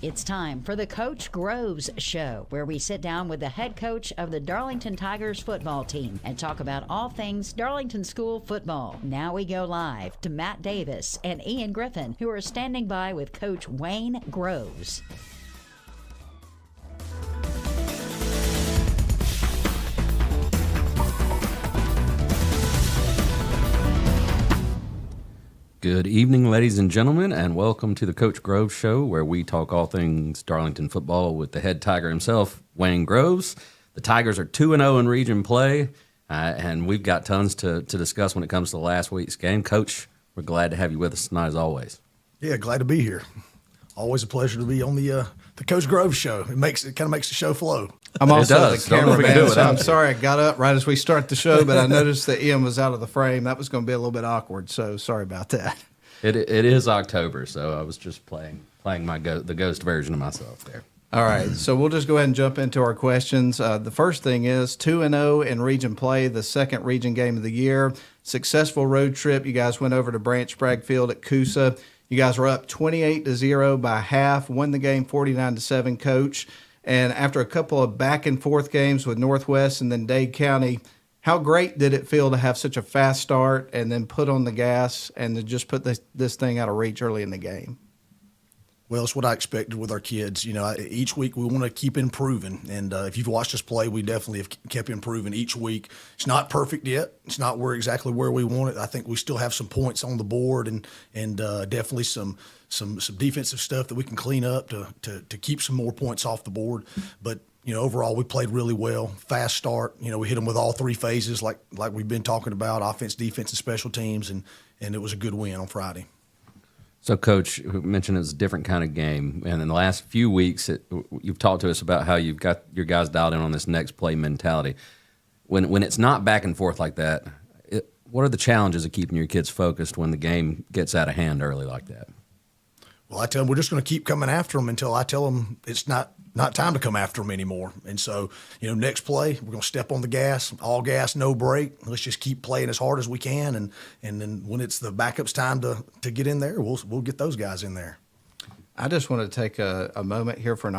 It's time for the Coach Groves Show, where we sit down with the head coach of the Darlington Tigers football team and talk about all things Darlington School football. Now we go live to Matt Davis and Ian Griffin, who are standing by with Coach Wayne Groves. Good evening, ladies and gentlemen, and welcome to the Coach Groves Show, where we talk all things Darlington football with the head Tiger himself, Wayne Groves. The Tigers are 2-0 in region play, and we've got tons to discuss when it comes to last week's game. Coach, we're glad to have you with us tonight, as always. Yeah, glad to be here. Always a pleasure to be on the Coach Groves Show. It kind of makes the show flow. I'm also the cameraman, so I'm it. sorry I got up right as we start the show, but I noticed that Ian was out of the frame. That was going to be a little bit awkward, so sorry about that. It is October, so I was just playing the ghost version of myself there. All right, so we'll just go ahead and jump into our questions. The first thing is 2-0 in region play, the second region game of the year. Successful road trip. You guys went over to Branch Spragg Field at Coosa. You guys were up 28-0 by half, won the game 49-7, Coach. And after a couple of back-and-forth games with Northwest and then Dade County, how great did it feel to have such a fast start and then put on the gas and to just put this thing out of reach early in the game? Well, it's what I expected with our kids. You know, each week we want to keep improving. And if you've watched us play, we definitely have kept improving each week. It's not perfect yet. It's not exactly where we want it. I think we still have some points on the board and definitely some defensive stuff that we can clean up to keep some more points off the board. But, you know, overall we played really well. Fast start. You know, we hit them with all three phases like we've been talking about, offense, defense, and special teams, and it was a good win on Friday. So, Coach, you mentioned it's a different kind of game, and in the last few weeks, you've talked to us about how you've got your guys dialed in on this next play mentality. When it's not back and forth like that, what are the challenges of keeping your kids focused when the game gets out of hand early like that? Well, I tell them we're just going to keep coming after them until I tell them it's not time to come after them anymore. And so, you know, next play, we're going to step on the gas, all gas, no break. Let's just keep playing as hard as we can. And then when it's the backup's time to get in there, we'll get those guys in there. I just want to take a moment here for an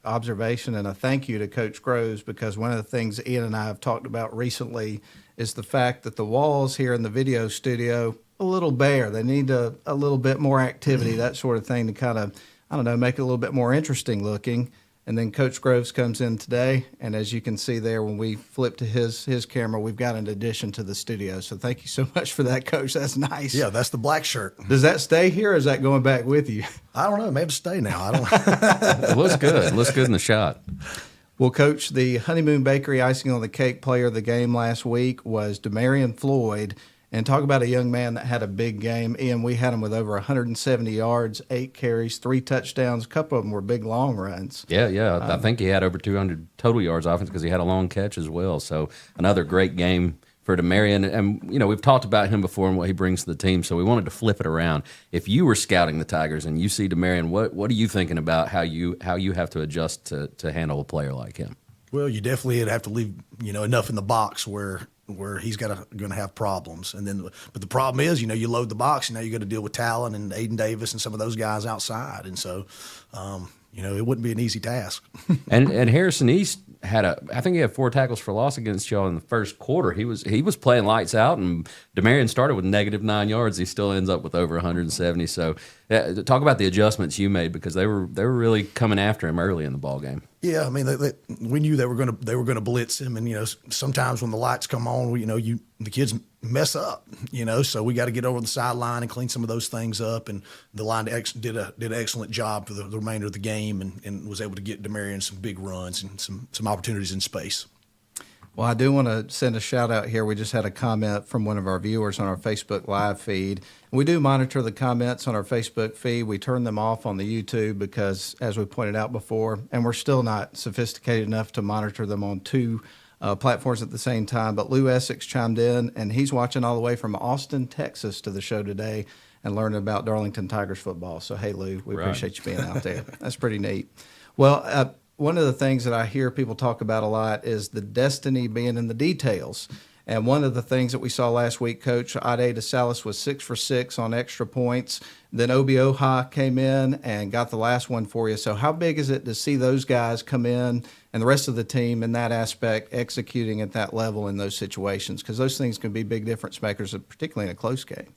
observation and a thank you to Coach Groves, because one of the things Ian and I have talked about recently is the fact that the walls here in the video studio a little bare. They need a little bit more activity, that sort of thing, to kind of, I don't know, make it a little bit more interesting looking. And then Coach Groves comes in today, and as you can see there, when we flip to his camera, we've got an addition to the studio. So thank you so much for that, Coach. That's nice. Yeah, that's the black shirt. Does that stay here, or is that going back with you? I don't know. Maybe stay now. I don't. It looks good. It looks good in the shot. Well, Coach, the Honeymoon Bakery icing on the cake player of the game last week was Demarion Floyd. And talk about a young man that had a big game. Ian, we had him with over 170 yards, 8 carries, 3 touchdowns. A couple of them were big long runs. Yeah. I think he had over 200 total yards offense because he had a long catch as well. So another great game for Demarion. And, you know, we've talked about him before and what he brings to the team, so we wanted to flip it around. If you were scouting the Tigers and you see Demarion, what are you thinking about how you have to adjust to handle a player like him? Well, you definitely have to leave, you know, enough in the box where he's going to have problems. And then, but the problem is, you know, you load the box, and now you got to deal with Talon and Aiden Davis and some of those guys outside. And so, you know, it wouldn't be an easy task. and Harrison East I think he had 4 tackles for loss against y'all in the first quarter. He was playing lights out, and Demarion started with -9 yards. He still ends up with over 170. So talk about the adjustments you made, because they were really coming after him early in the ball game. Yeah, I mean, we knew they were going to blitz him, and you know, sometimes when the lights come on, the kids mess up, you know, so we got to get over the sideline and clean some of those things up. And the line did an excellent job for the remainder of the game, and was able to get Demarion some big runs and some opportunities in space. Well, I do want to send a shout out here. We just had a comment from one of our viewers on our Facebook Live feed. We do monitor the comments on our Facebook feed. We turn them off on the YouTube because, as we pointed out before, and we're still not sophisticated enough to monitor them on 2 platforms at the same time. But Lou Essex chimed in, and he's watching all the way from Austin, Texas, to the show today and learning about Darlington Tigers football. So, hey, Lou, we appreciate you being out there. That's pretty neat. Well, one of the things that I hear people talk about a lot is the destiny being in the details. And one of the things that we saw last week, Coach, Ade DeSalis was 6 for 6 on extra points. Then Obi Oha came in and got the last one for you. So how big is it to see those guys come in and the rest of the team in that aspect executing at that level in those situations? Because those things can be big difference makers, particularly in a close game.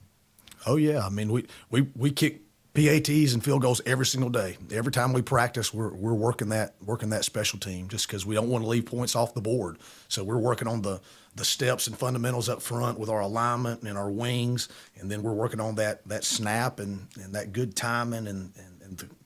Oh, yeah. I mean, we kick PATs and field goals every single day. Every time we practice, we're working that special team just because we don't want to leave points off the board. So we're working on the steps and fundamentals up front with our alignment and our wings, and then we're working on that snap and that good timing and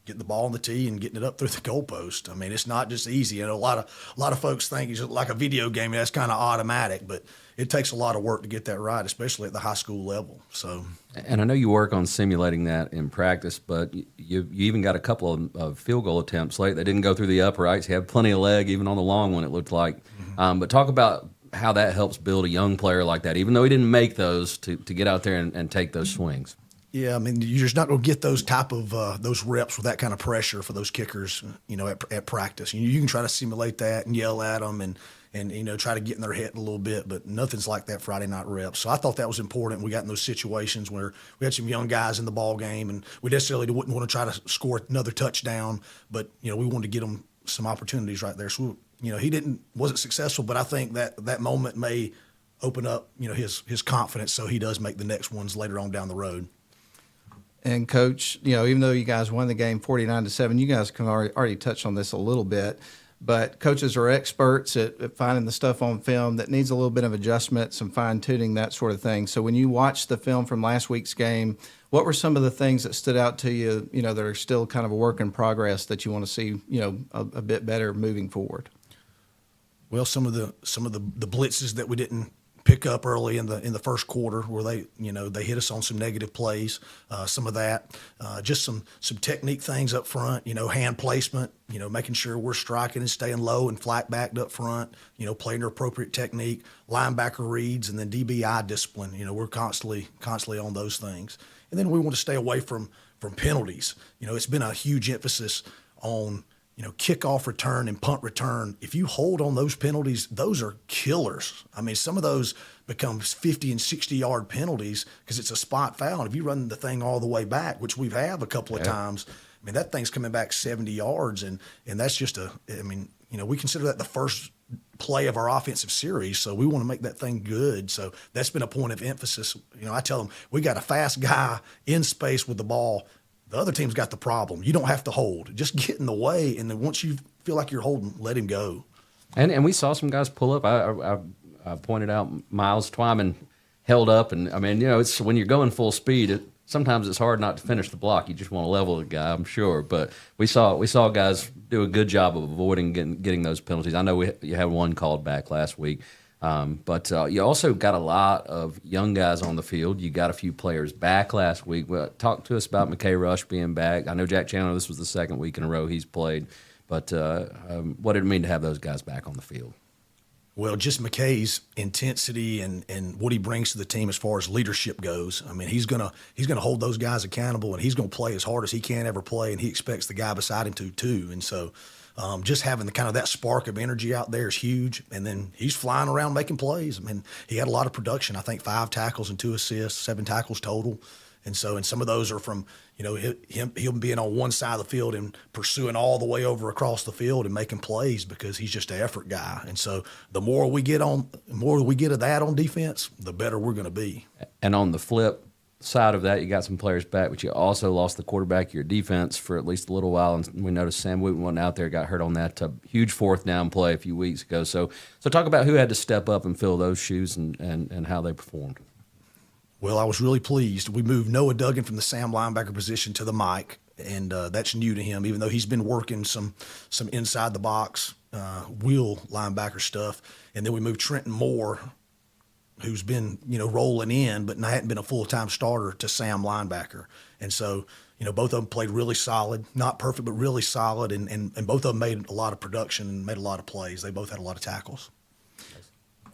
getting the ball on the tee and getting it up through the goalpost. I mean, it's not just easy. You know, a lot of folks think it's like a video game. That's kind of automatic, but it takes a lot of work to get that right, especially at the high school level. So, and I know you work on simulating that in practice, but you even got a couple of field goal attempts late. They didn't go through the uprights. You had plenty of leg, even on the long one, it looked like. Mm-hmm. But talk about how that helps build a young player like that, even though he didn't make those, to get out there and take those swings. Yeah, I mean, you're just not going to get those type of those reps with that kind of pressure for those kickers, you know, at practice. You can try to simulate that and yell at them and you know, try to get in their head a little bit, but nothing's like that Friday night reps. So I thought that was important. We got in those situations where we had some young guys in the ball game, and we necessarily wouldn't want to try to score another touchdown, but you know, we wanted to get them some opportunities right there. So you know, he wasn't successful, but I think that moment may open up, you know, his confidence, so he does make the next ones later on down the road. And Coach, you know, even though you guys won the game 49-7, you guys can already touch on this a little bit. But coaches are experts at finding the stuff on film that needs a little bit of adjustment, some fine-tuning, that sort of thing. So when you watch the film from last week's game, what were some of the things that stood out to you, you know, that are still kind of a work in progress that you want to see, you know, a bit better moving forward? Well, some of the blitzes that we didn't pick up early in the first quarter, where they hit us on some negative plays, some of that, just some technique things up front, you know, hand placement, you know, making sure we're striking and staying low and flat backed up front, you know, playing the appropriate technique, linebacker reads, and then DBI discipline. You know, we're constantly on those things. And then we want to stay away from penalties. You know, it's been a huge emphasis on, you know, kickoff return and punt return. If you hold on those penalties, those are killers. I mean, some of those become 50 and 60-yard penalties because it's a spot foul. And if you run the thing all the way back, which we've a couple of times, I mean, that thing's coming back 70 yards. And that's just I mean, you know, we consider that the first play of our offensive series, so we want to make that thing good. So that's been a point of emphasis. You know, I tell them, we got a fast guy in space with the ball. The other team's got the problem. You don't have to hold. Just get in the way, and then once you feel like you're holding, let him go. And we saw some guys pull up. I pointed out Miles Twyman held up, and I mean, you know, it's when you're going full speed, sometimes it's hard not to finish the block. You just want to level the guy, I'm sure. But we saw guys do a good job of avoiding getting those penalties. I know you had one called back last week. But you also got a lot of young guys on the field. You got a few players back last week. Well, talk to us about McKay Rush being back. I know Jack Chandler, this was the second week in a row he's played. But what did it mean to have those guys back on the field? Well, just McKay's intensity and what he brings to the team as far as leadership goes. I mean, he's gonna hold those guys accountable, and he's gonna play as hard as he can ever play, and he expects the guy beside him to too. And so just having the kind of that spark of energy out there is huge. And then he's flying around making plays. I mean, he had a lot of production. I think 5 tackles and 2 assists, 7 tackles total. And so, and some of those are from, you know, him being on one side of the field and pursuing all the way over across the field and making plays because he's just an effort guy. And so the more we get of that on defense, the better we're going to be. And on the flip side of that, you got some players back, but you also lost the quarterback of your defense for at least a little while. And we noticed Sam Wooten wasn't out there, got hurt on that huge 4th down play a few weeks ago. So talk about who had to step up and fill those shoes and how they performed. Well, I was really pleased. We moved Noah Duggan from the Sam linebacker position to the Mike, and that's new to him, even though he's been working some inside the box wheel linebacker stuff. And then we moved Trenton Moore, who's been, you know, rolling in, but hadn't been a full-time starter, to Sam linebacker. And so, you know, both of them played really solid, not perfect, but really solid. And both of them made a lot of production and made a lot of plays. They both had a lot of tackles.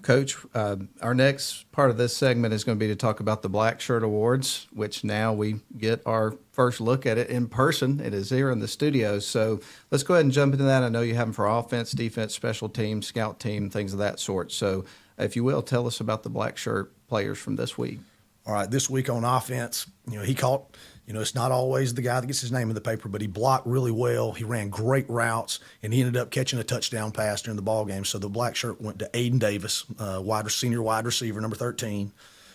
Coach, our next part of this segment is going to be to talk about the Black Shirt Awards, which now we get our first look at it in person. It is here in the studio. So let's go ahead and jump into that. I know you have them for offense, defense, special teams, scout team, things of that sort. So if you will, tell us about the black shirt players from this week. All right, this week on offense, he caught, it's not always the guy that gets his name in the paper, but he blocked really well. He ran great routes, and he ended up catching a touchdown pass during the ball game. So the black shirt went to Aiden Davis, senior wide receiver, number 13.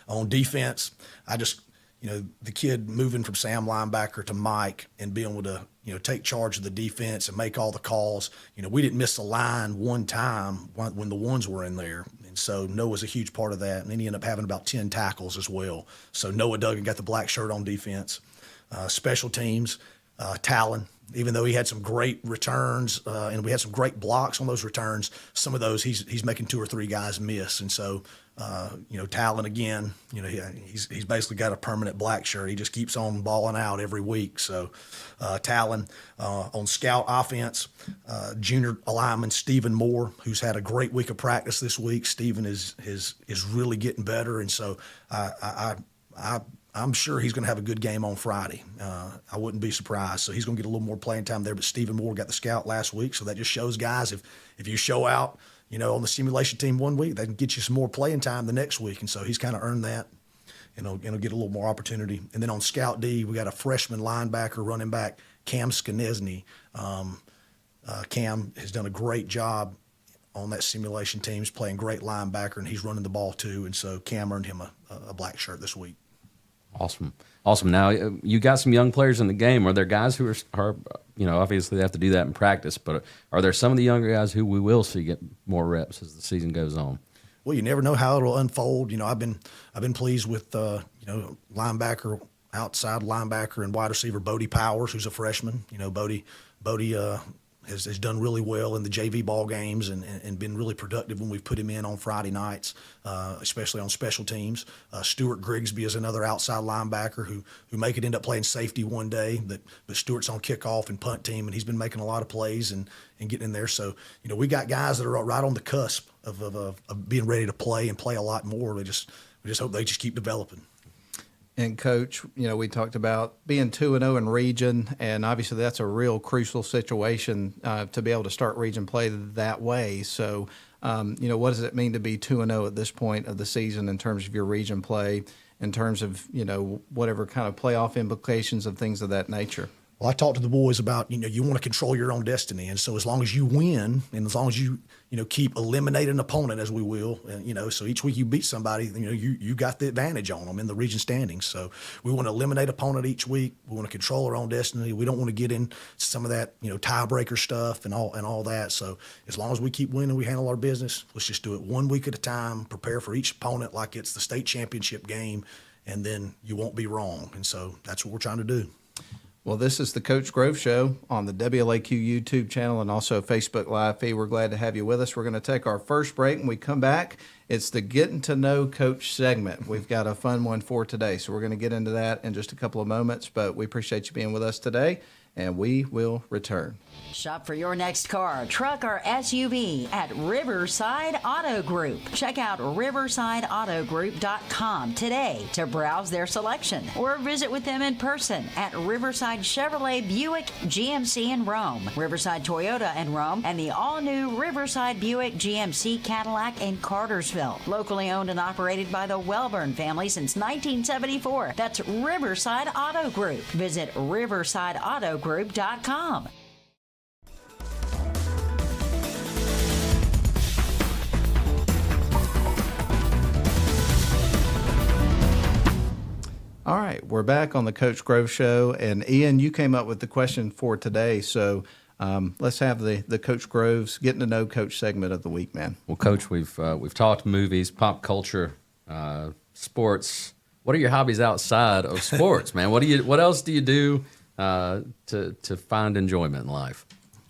On defense, the kid moving from Sam linebacker to Mike and being able to, take charge of the defense and make all the calls. We didn't miss a line one time when the ones were in there. And so Noah's a huge part of that. And then he ended up having about 10 tackles as well. So Noah Duggan got the black shirt on defense. Special teams, Talon, even though he had some great returns and we had some great blocks on those returns, some of those he's making 2 or 3 guys miss. And so, Talon again, he's basically got a permanent black shirt. He just keeps on balling out every week. So Talon on scout offense, junior lineman Stephen Moore, who's had a great week of practice this week. Stephen is really getting better. And so I'm sure he's going to have a good game on Friday. I wouldn't be surprised. So he's going to get a little more playing time there. But Stephen Moore got the scout last week, so that just shows guys if you show out, on the simulation team one week, they can get you some more playing time the next week. And so he's kind of earned that, and he'll get a little more opportunity. And then on scout D, we got a freshman linebacker, running back, Cam Skanesny. Cam has done a great job on that simulation team. He's playing great linebacker, and he's running the ball too. And so Cam earned him a black shirt this week. Awesome. Now, you got some young players in the game. Are there guys who are obviously they have to do that in practice, but are there some of the younger guys who we will see get more reps as the season goes on? Well, you never know how it'll unfold. I've been pleased with linebacker, outside linebacker, and wide receiver Bodie Powers, who's a freshman. Bodie has done really well in the JV ball games and been really productive when we've put him in on Friday nights, especially on special teams. Stuart Grigsby is another outside linebacker who may could end up playing safety one day, but Stuart's on kickoff and punt team, and he's been making a lot of plays and getting in there. So, we got guys that are right on the cusp of being ready to play and play a lot more. We just hope they just keep developing. And Coach, we talked about being 2-0 in region, and obviously that's a real crucial situation to be able to start region play that way. So, what does it mean to be 2-0 at this point of the season in terms of your region play, in terms of, whatever kind of playoff implications of things of that nature? Well, I talked to the boys about, you want to control your own destiny. And so as long as you win and as long as you, keep eliminating an opponent, as we will, and, so each week you beat somebody, you got the advantage on them in the region standings. So we want to eliminate opponent each week. We want to control our own destiny. We don't want to get in some of that, tiebreaker stuff and all that. So as long as we keep winning, we handle our business. Let's just do it one week at a time, prepare for each opponent like it's the state championship game, and then you won't be wrong. And so that's what we're trying to do. Well, this is the Coach Grove Show on the WLAQ YouTube channel and also Facebook Live feed. We're glad to have you with us. We're going to take our first break. When we come back, it's the Getting to Know Coach segment. We've got a fun one for today, so we're going to get into that in just a couple of moments. But we appreciate you being with us today, and we will return. Shop for your next car, truck, or SUV at Riverside Auto Group. Check out riversideautogroup.com today to browse their selection or visit with them in person at Riverside Chevrolet Buick GMC in Rome, Riverside Toyota in Rome, and the all-new Riverside Buick GMC Cadillac in Cartersville. Locally owned and operated by the Welburn family since 1974. That's Riverside Auto Group. Visit riversideautogroup.com. All right, we're back on the Coach Grove Show, and Ian, you came up with the question for today, so let's have the Coach Grove's Getting to Know Coach segment of the week, man. Well, Coach, we've talked movies, pop culture, sports. What are your hobbies outside of sports, man? What else do you do to find enjoyment in life?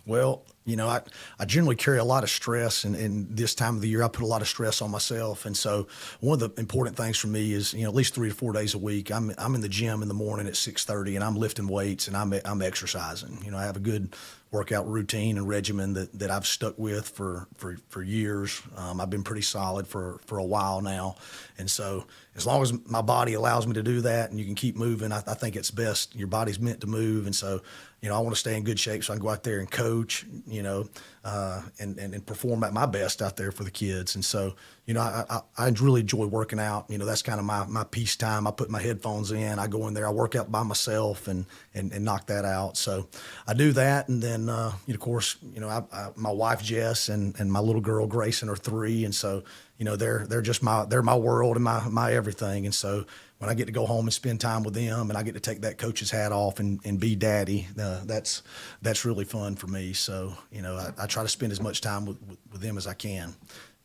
Well, I generally carry a lot of stress, and this time of the year I put a lot of stress on myself. And so one of the important things for me is, at least 3 to 4 days a week, I'm in the gym in the morning at 6:30, and I'm lifting weights and I'm exercising. I have a good workout routine and regimen that I've stuck with for years. I've been pretty solid for a while now. And so as long as my body allows me to do that and you can keep moving, I think it's best. Your body's meant to move. And so, I want to stay in good shape so I can go out there and coach, and perform at my best out there for the kids. And so, I really enjoy working out. That's kind of my peace time. I put my headphones in, I go in there, I work out by myself and knock that out. So I do that. And then, of course, my wife, Jess, and my little girl, Grayson, are 3. And so, they're just they're my world and my everything. And so when I get to go home and spend time with them and I get to take that coach's hat off and be daddy, that's really fun for me. So, I try to spend as much time with them as I can.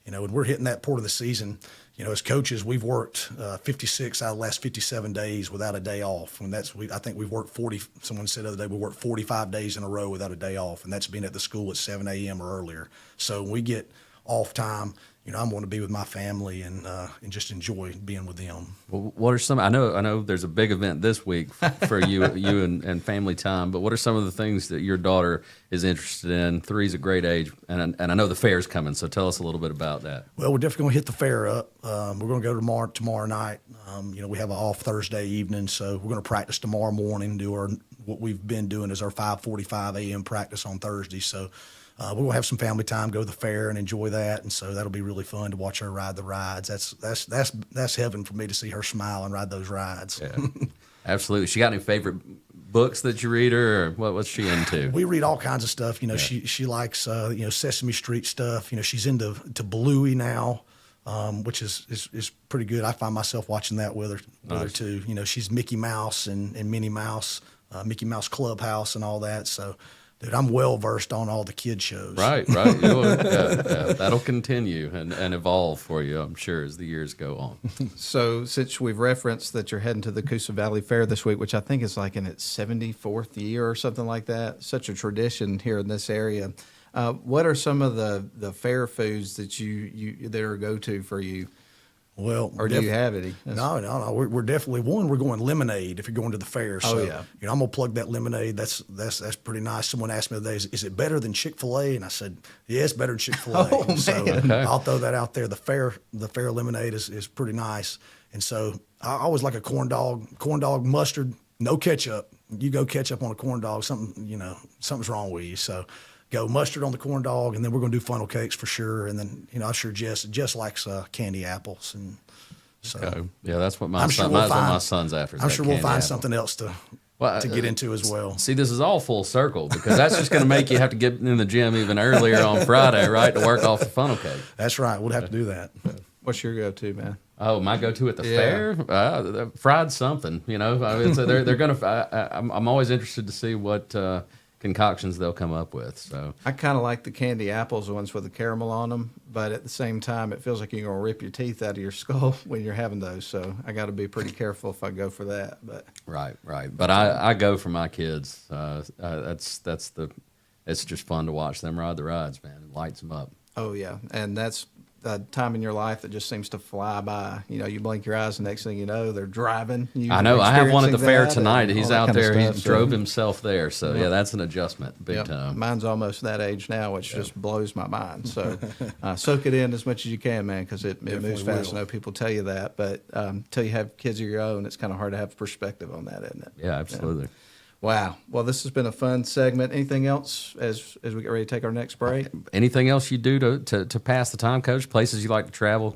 When we're hitting that part of the season, as coaches, we've worked 56 out of the last 57 days without a day off. And I think we've worked 40, someone said the other day, we worked 45 days in a row without a day off. And that's being at the school at 7 a.m. or earlier. So when we get off time, I'm going to be with my family and just enjoy being with them. Well, what are some? I know there's a big event this week for you and family time. But what are some of the things that your daughter is interested in? 3's a great age, and I know the fair's coming. So tell us a little bit about that. Well, we're definitely going to hit the fair up. We're going to go tomorrow night. We have an off Thursday evening, so we're going to practice tomorrow morning. What we've been doing is our 5:45 a.m. practice on Thursday. So. We're going to have some family time, go to the fair and enjoy that. And so that'll be really fun to watch her ride the rides. That's heaven for me to see her smile and ride those rides. Yeah, absolutely. She got any favorite books that you read her, or what's she into? We read all kinds of stuff. She likes, Sesame Street stuff. She's into Bluey now, which is pretty good. I find myself watching that with her too. She's Mickey Mouse and Minnie Mouse, Mickey Mouse Clubhouse and all that. So, dude, I'm well versed on all the kid shows. Right. Yeah, that'll continue and evolve for you, I'm sure, as the years go on. So, since we've referenced that you're heading to the Coosa Valley Fair this week, which I think is like in its 74th year or something like that, such a tradition here in this area. What are some of the fair foods that that are a go-to for you? Well, or do you have any? No. We're definitely we're going lemonade if you're going to the fair. So, yeah. I'm gonna plug that lemonade. That's pretty nice. Someone asked me the other day, is it better than Chick-fil-A? And I said, yeah, it's better than Chick-fil-A. Oh, so okay. I'll throw that out there. The fair lemonade is pretty nice. And so I always like a corn dog mustard, no ketchup. You go ketchup on a corn dog, something's wrong with you. So. Go mustard on the corn dog, and then we're going to do funnel cakes for sure. And then, I'm sure Jess likes candy apples, and so yeah, that's what my son's after. I'm sure we'll find apple. Something else to get into as well. See, this is all full circle because that's just going to make you have to get in the gym even earlier on Friday, right, to work off the funnel cake. That's right. We'll have to do that. What's your go-to, man? Oh, my go-to at the fair? Fried something. They're going to. I'm always interested to see what. Concoctions they'll come up with. So I kind of like the candy apples, the ones with the caramel on them, but at the same time, it feels like you're going to rip your teeth out of your skull when you're having those. So I got to be pretty careful if I go for that. But right. But I go for my kids. It's just fun to watch them ride the rides, man. It lights them up. Oh yeah, and that's a time in your life that just seems to fly by. You blink your eyes, and next thing you know, they're driving. I know. I have one at the fair tonight. He's out there. He drove so. Himself there. So, yeah, that's an adjustment, big time. Mine's almost that age now, which just blows my mind. So, soak it in as much as you can, man, because it moves fast. I know people tell you that, but until you have kids of your own, it's kind of hard to have perspective on that, isn't it? Yeah, absolutely. Yeah. Wow. Well, this has been a fun segment. Anything else as we get ready to take our next break? Anything else you do to pass the time, Coach? Places you like to travel?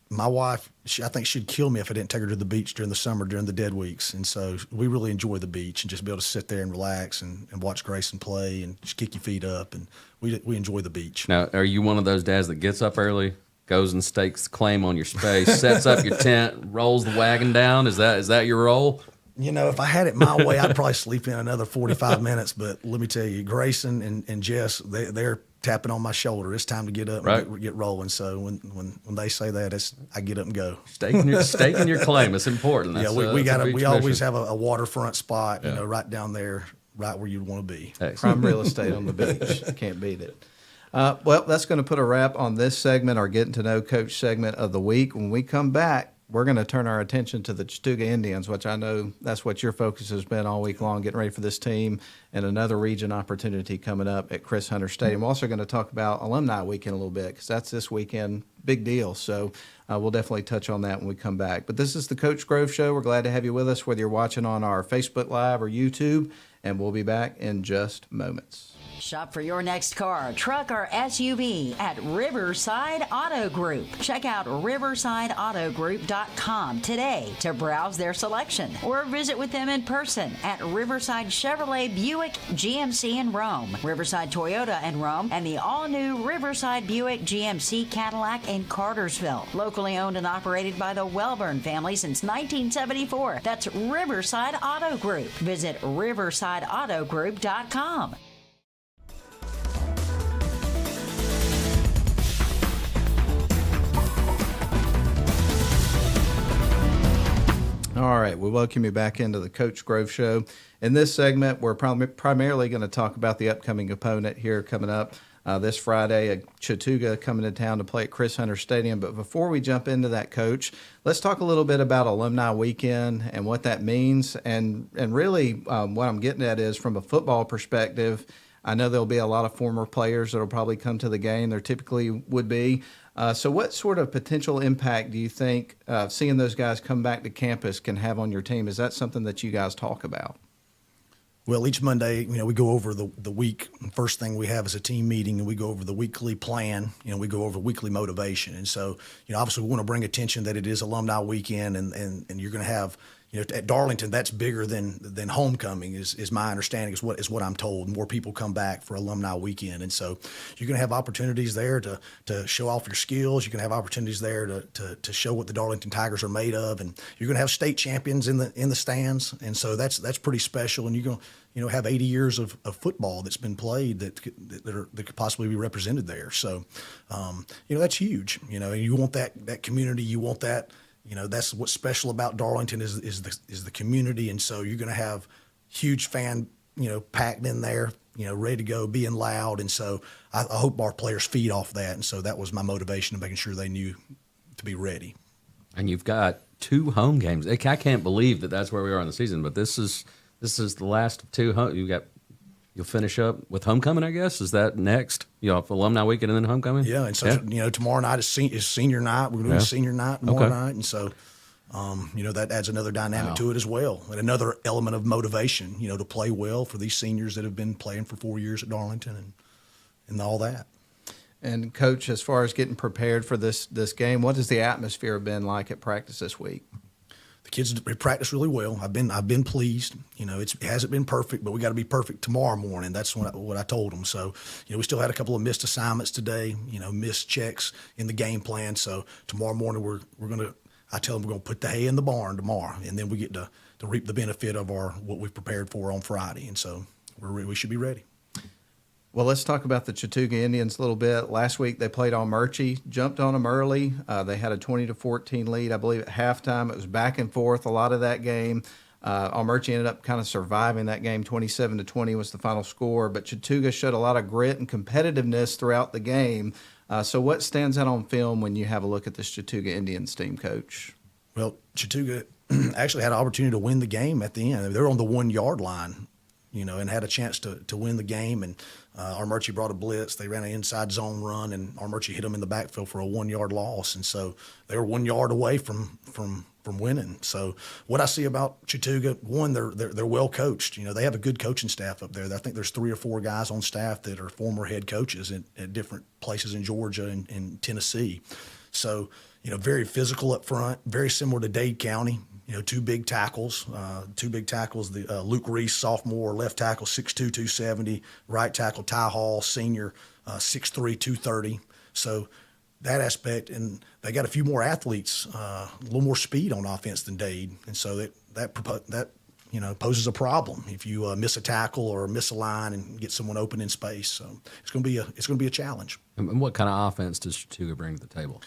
My wife, I think she'd kill me if I didn't take her to the beach during the summer, during the dead weeks. And so we really enjoy the beach and just be able to sit there and relax and watch Grayson play and just kick your feet up. And we enjoy the beach. Now, are you one of those dads that gets up early, goes and stakes claim on your space, sets up your tent, rolls the wagon down? Is that your role? If I had it my way, I'd probably sleep in another 45 minutes. But let me tell you, Grayson and Jess, they're tapping on my shoulder. It's time to get up and get rolling. So when they say that, I get up and go. Staking your claim. It's important. That's, we always have a waterfront spot, right down there, right where you'd want to be. Excellent. Prime real estate on the beach. Can't beat it. Well, that's going to put a wrap on this segment, our Getting to Know Coach segment of the week. When we come back, we're going to turn our attention to the Chattooga Indians, which I know that's what your focus has been all week long, getting ready for this team, and another region opportunity coming up at Chris Hunter Stadium. We're also going to talk about Alumni Weekend a little bit because that's this weekend, big deal. So we'll definitely touch on that when we come back. But this is the Coach Grove Show. We're glad to have you with us, whether you're watching on our Facebook Live or YouTube, and we'll be back in just moments. Shop for your next car, truck, or SUV at Riverside Auto Group. Check out riversideautogroup.com today to browse their selection or visit with them in person at Riverside Chevrolet Buick GMC in Rome, Riverside Toyota in Rome, and the all-new Riverside Buick GMC Cadillac in Cartersville. Locally owned and operated by the Welburn family since 1974. That's Riverside Auto Group. Visit riversideautogroup.com. All right, we welcome you back into the Coach Grove Show. In this segment, we're primarily going to talk about the upcoming opponent here coming up this Friday, Chattooga coming to town to play at Chris Hunter Stadium. But before we jump into that, Coach, let's talk a little bit about Alumni Weekend and what that means. And really what I'm getting at is from a football perspective, I know there'll be a lot of former players that will probably come to the game. There typically would be. So what sort of potential impact do you think seeing those guys come back to campus can have on your team? Is that something that you guys talk about? Well, each Monday, we go over the week. First thing we have is a team meeting, and we go over the weekly plan. We go over weekly motivation. And so, obviously we want to bring attention that it is Alumni Weekend, and you're going to have, at Darlington, that's bigger than homecoming is my understanding, is what I'm told. More people come back for Alumni Weekend. And so you're going to have opportunities there to show off your skills. You're going to have opportunities there to show what the Darlington Tigers are made of. And you're going to have state champions in the stands. And so that's pretty special. And you're going to, have 80 years of football that's been played that could possibly be represented there. So, that's huge. You want that community. You want that. That's what's special about Darlington is the community, and so you're going to have huge fan, packed in there, ready to go, being loud, and so I hope our players feed off that, and so that was my motivation of making sure they knew to be ready. And you've got 2 home games. I can't believe that's where we are in the season, but this is the last of 2 home. You'll finish up with homecoming, I guess. Is that next? Alumni Weekend and then homecoming? Yeah, and so, tomorrow night is senior night. We're doing senior night tomorrow night. And so, that adds another dynamic to it as well. And another element of motivation, to play well for these seniors that have been playing for 4 years at Darlington and all that. And, Coach, as far as getting prepared for this game, what has the atmosphere been like at practice this week? The kids practice really well. I've been pleased. It hasn't been perfect, but we got to be perfect tomorrow morning. That's what I told them. So, we still had a couple of missed assignments today. Missed checks in the game plan. So tomorrow morning I tell them we're gonna put the hay in the barn tomorrow, and then we get to reap the benefit of what we've prepared for on Friday. And so we should be ready. Well, let's talk about the Chattooga Indians a little bit. Last week they played Almerchi, jumped on them early. They had a 20-14 lead, I believe, at halftime. It was back and forth a lot of that game. Almerchi ended up kind of surviving that game. 27-20 was the final score. But Chattooga showed a lot of grit and competitiveness throughout the game. So what stands out on film when you have a look at this Chattooga Indians team, Coach? Well, Chattooga actually had an opportunity to win the game at the end. They were on the 1-yard line, and had a chance to win the game. And Almerchi brought a blitz. They ran an inside zone run, and Almerchi hit them in the backfield for a 1-yard loss. And so they were 1 yard away from winning. So what I see about Chattooga, one, they're well coached. They have a good coaching staff up there. I think there's 3 or 4 guys on staff that are former head coaches at different places in Georgia and Tennessee. So, very physical up front, very similar to Dade County. 2 big tackles. The Luke Reese, sophomore, left tackle, 6'2", 270. Right tackle, Ty Hall, senior, 6'3", 230. So that aspect, and they got a few more athletes, a little more speed on offense than Dade, and so that poses a problem if you miss a tackle or miss a line and get someone open in space. So it's going to be a challenge. And what kind of offense does Chattooga bring to the table?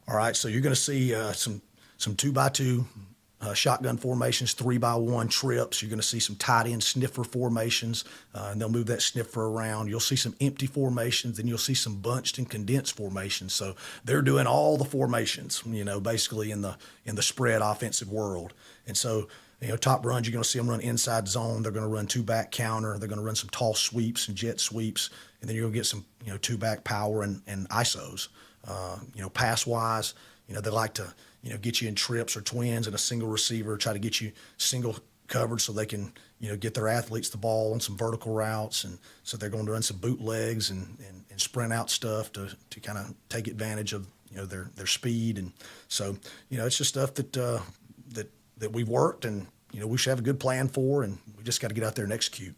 All right, so you're going to see some 2x2 shotgun formations, 3-by-1 trips. You're going to see some tight end sniffer formations, and they'll move that sniffer around. You'll see some empty formations, and you'll see some bunched and condensed formations. So they're doing all the formations, basically in the spread offensive world. And so, top runs, you're going to see them run inside zone. They're going to run two-back counter. They're going to run some tall sweeps and jet sweeps, and then you're going to get some, two-back power and ISOs. Pass-wise, they like to, get you in trips or twins and a single receiver, try to get you single covered so they can, get their athletes the ball on some vertical routes. And so they're going to run some bootlegs and sprint out stuff to kind of take advantage of, their speed. And so, it's just stuff that we've worked and, we should have a good plan for, and we just got to get out there and execute.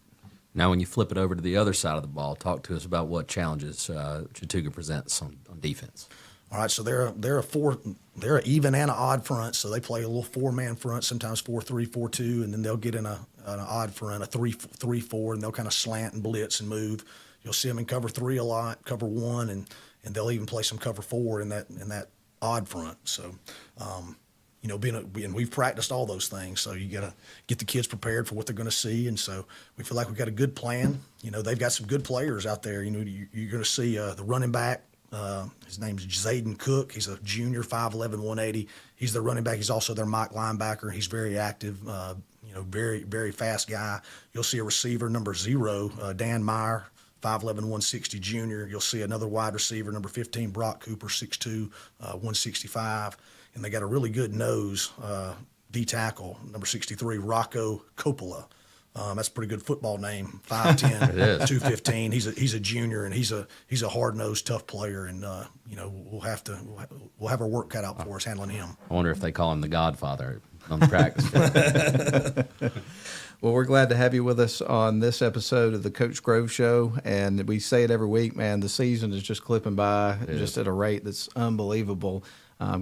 Now, when you flip it over to the other side of the ball, talk to us about what challenges Chattooga presents on defense. All right, so they're an even and an odd front, so they play a little 4-man front, sometimes 4-3, 4-2, and then they'll get in an odd front, a 3-4, and they'll kind of slant and blitz and move. You'll see them in cover 3 a lot, cover 1, and they'll even play some cover 4 in that odd front. So, and we've practiced all those things, so you got to get the kids prepared for what they're going to see, and so we feel like we've got a good plan. They've got some good players out there. You're going to see the running back. His name's Zayden Cook. He's a junior, 5'11", 180. He's the running back. He's also their Mike linebacker. He's very active, very, very fast guy. You'll see a receiver, number 0, Dan Meyer, 5'11", 160 junior. You'll see another wide receiver, number 15, Brock Cooper, 6'2", 165. And they got a really good nose, D-tackle, number 63, Rocco Coppola. That's a pretty good football name, 5'10", 215. He's a junior, and he's a hard-nosed, tough player, and we'll have our work cut out for us handling him. I wonder if they call him the Godfather on the practice field. Well, we're glad to have you with us on this episode of the Coach Grove Show, and we say it every week, man. The season is just clipping by, just at a rate that's unbelievable.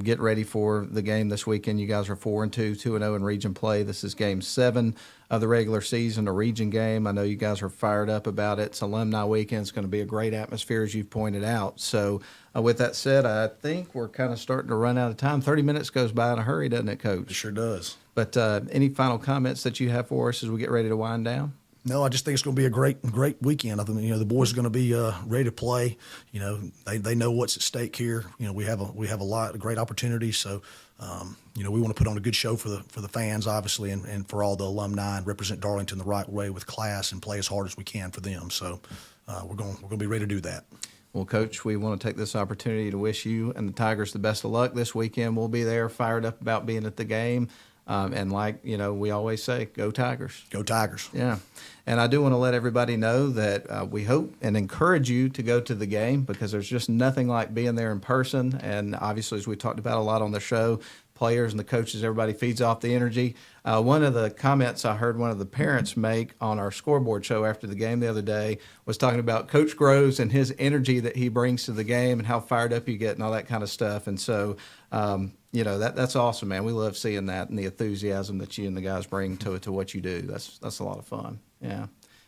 Get ready for the game this weekend. You guys are 4-2, 2-0 in region play. This is game 7 of the regular season, a region game. I know you guys are fired up about it. It's alumni weekend. It's going to be a great atmosphere, as you've pointed out. So with that said, I think we're kind of starting to run out of time. 30 minutes goes by in a hurry, doesn't it, Coach? It sure does. But any final comments that you have for us as we get ready to wind down? No, I just think it's going to be a great weekend. I think the boys are going to be ready to play. They know what's at stake here. We have a lot of great opportunities. So, we want to put on a good show for the fans, obviously, and for all the alumni, and represent Darlington the right way with class and play as hard as we can for them. So, we're going to be ready to do that. Well, Coach, we want to take this opportunity to wish you and the Tigers the best of luck this weekend. We'll be there, fired up about being at the game. And like, we always say, go Tigers. Go Tigers. Yeah. And I do want to let everybody know that we hope and encourage you to go to the game, because there's just nothing like being there in person. And obviously, as we talked about a lot on the show, players and the coaches, everybody feeds off the energy. One of the comments I heard one of the parents make on our scoreboard show after the game the other day was talking about Coach Groves and his energy that he brings to the game and how fired up you get and all that kind of stuff. And so, that's awesome, man. We love seeing that and the enthusiasm that you and the guys bring to what you do. That's a lot of fun. Yeah.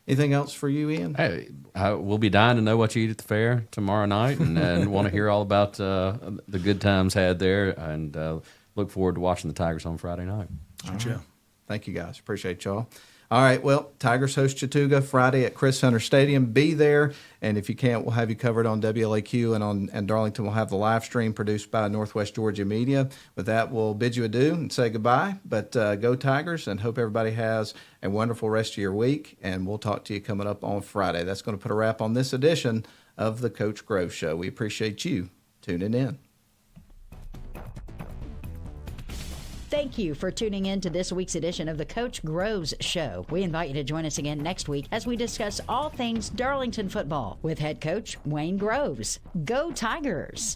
Anything else for you, Ian? Hey, we'll be dying to know what you eat at the fair tomorrow night, and want to hear all about the good times had there, and look forward to watching the Tigers on Friday night. Sure. Thank you, guys. Appreciate y'all. All right, well, Tigers host Chattooga Friday at Chris Hunter Stadium. Be there, and if you can't, we'll have you covered on WLAQ, and Darlington will have the live stream produced by Northwest Georgia Media. With that, we'll bid you adieu and say goodbye, but go Tigers, and hope everybody has a wonderful rest of your week, and we'll talk to you coming up on Friday. That's going to put a wrap on this edition of the Coach Grove Show. We appreciate you tuning in. Thank you for tuning in to this week's edition of the Coach Groves Show. We invite you to join us again next week as we discuss all things Darlington football with head coach Wayne Groves. Go Tigers!